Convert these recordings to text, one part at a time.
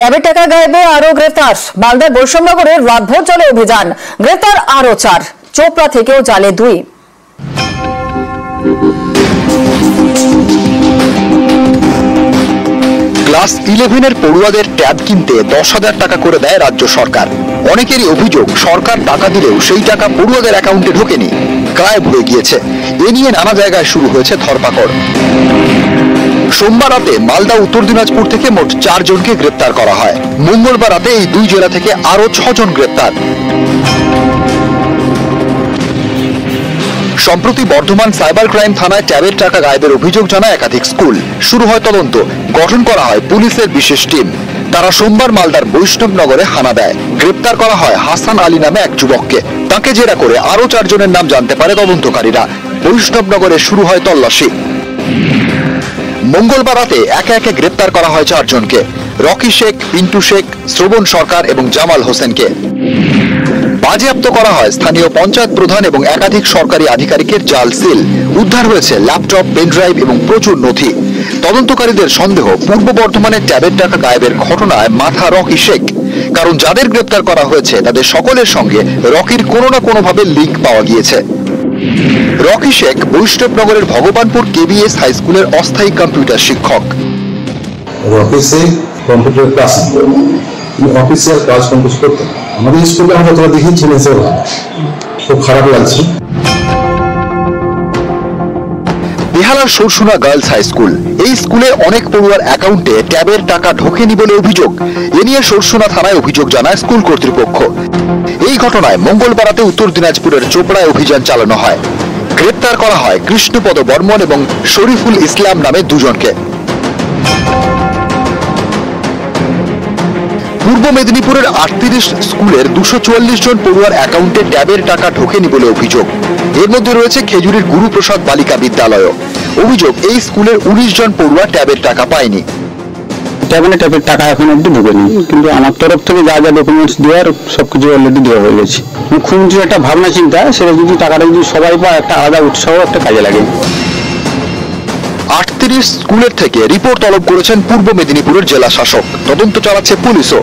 ট্যাবের টাকা গায়েবে আরো গ্রেফতার। মালদার বৈষ্ণবনগরে রাতভর চলে অভিযান, গ্রেফতার আরো 4। চোপড়া থেকেও জালে 2। ক্লাস 11-এর পড়ুয়াদের ট্যাব কিনতে 10,000 টাকা করে দেয় রাজ্য সরকার। অনেকেরই অভিযোগ, সরকার টাকা দিলেও সেই টাকা পড়ুয়াদের অ্যাকাউন্টে ঢোকেনি, গায়েব হয়ে গিয়েছে। এ নিয়ে নানা জায়গায় শুরু হয়েছে ধরপাকড়। সোমবার রাতে মালদা উত্তর দিনাজপুর থেকে মোট 4 জনকে গ্রেপ্তার করা হয়। মঙ্গলবার রাতে এই 2 জেলা থেকে আরো 6 জন গ্রেপ্তার। সম্প্রতি বর্ধমান সাইবার ক্রাইম থানায় ট্যাবের টাকা গায়েবের অভিযোগ জানায় একাধিক স্কুল। শুরু হয় তদন্ত, গঠন করা হয় পুলিশের বিশেষ টিম। তারা সোমবার মালদার বৈষ্ণবনগরে হানা দেয়। গ্রেপ্তার করা হয় হাসান আলী নামে এক যুবককে। তাকে জেরা করে আরো 4 জনের নাম জানতে পারে তদন্তকারীরা। বৈষ্ণবনগরে শুরু হয় তল্লাশি। মঙ্গলবার রাতে একে একে গ্রেপ্তার করা হয় 4 জনকে: রকি শেখ, পিন্টু শেখ, শ্রবণ সরকার এবং জামাল হোসেনকে। বাজেয়াপ্ত করা হয় স্থানীয় পঞ্চায়েত প্রধান এবং একাধিক সরকারি আধিকারিকের জাল সিল। উদ্ধার হয়েছে ল্যাপটপ, পেনড্রাইভ এবং প্রচুর নথি। তদন্তকারীদের সন্দেহ, পূর্ব বর্ধমানের ট্যাবের টাকা গায়েবের ঘটনায় মাথা রকি শেখ। কারণ যাদের গ্রেপ্তার করা হয়েছে তাদের সকলের সঙ্গে রকির কোনো না কোনোভাবে লিঙ্ক পাওয়া গিয়েছে। রকি শেখ বৈষ্ণবনগরের ভগবানপুর কেবিএস হাই স্কুলের অস্থায়ী কম্পিউটার শিক্ষক। Rocky Sheikh computer class official কাজ কম্পিউট করতেন। আমাদের স্কুলে আমরা তোরা দেখিয়েছিলেন, স্যার খুব খারাপ লাগছে। বেহালার সরসুনা গার্লস হাই স্কুল। এই স্কুলে অনেক পড়ুয়ার অ্যাকাউন্টে ট্যাবের টাকা ঢোকেনি বলে অভিযোগ। এ নিয়ে সরসুনা থানায় অভিযোগ জানায় স্কুল কর্তৃপক্ষ। এই ঘটনায় মঙ্গলবার রাতে উত্তর দিনাজপুরের চোপড়ায় অভিযান চালানো হয়। গ্রেপ্তার করা হয় কৃষ্ণপদ বর্মন এবং শরীফুল ইসলাম নামে 2 জনকে। পূর্ব মেদিনীপুরের 38 স্কুলের 244 জন পড়ুয়ার অ্যাকাউন্টে ট্যাবের টাকা ঢোকেনি বলে অভিযোগ। এর মধ্যে রয়েছে খেজুরির গুরুপ্রসাদ বালিকা বিদ্যালয়। অভিযোগ, এই স্কুলের 19 জন পড়ুয়া ট্যাবের টাকা পায়নি। ট্যাবের টাকা এখন অব্দি ঢোকেনি, কিন্তু আমার তরফ থেকে যা যা ডকুমেন্টস দেওয়ার সবকিছু অলরেডি দেওয়া হয়ে গেছে। মুখ্যমন্ত্রীর একটা ভাবনা চিন্তা, সেটা যদি টাকাটা যদি সবাই পায়, একটা আলাদা উৎসাহ একটা কাজে লাগে। 38 স্কুলের থেকে রিপোর্ট তলব করেছেন পূর্ব মেদিনীপুরের জেলা শাসক। তদন্ত চালাচ্ছে পুলিশও।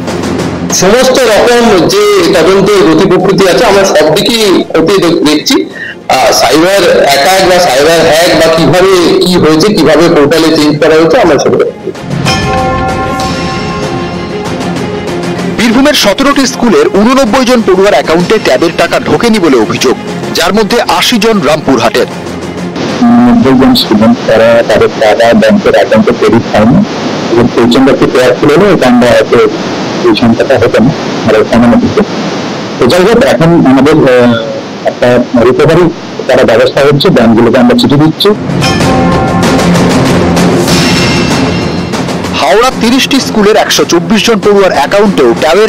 সমস্ত রকম যে তদন্তের গতি প্রকৃতি আছে, আমরা সব দিকেই দেখছি। সাইবার অ্যাটাক বা সাইবার হ্যাক বা কিভাবে কি হয়েছে, কিভাবে পোর্টালে চেঞ্জ করা হয়েছে, আমরা সেগুলো। বীরভূমের 17টি স্কুলের 89 জন পড়ুয়ার অ্যাকাউন্টে ট্যাবের টাকা ঢোকেনি বলে অভিযোগ, যার মধ্যে 80 জন রামপুরহাটের। 90 জন স্টুডেন্ট তারা তাদের টাকা ব্যাংকের অ্যাকাউন্টে ক্রেডিট পায়নি এবং প্রচন্ড একটু কেয়ারফুল হলে আমরা এই সংখ্যাটা হতো না আর সামান্য দিতে। তো যাই হোক, এখন আমাদের একটা রিকভারি তারা ব্যবস্থা হচ্ছে, ব্যাংকগুলোকে আমরা চিঠি দিচ্ছি। হাওড়া 30টি স্কুলের 124 জন পড়ুয়ার অ্যাকাউন্টেও ট্যাবের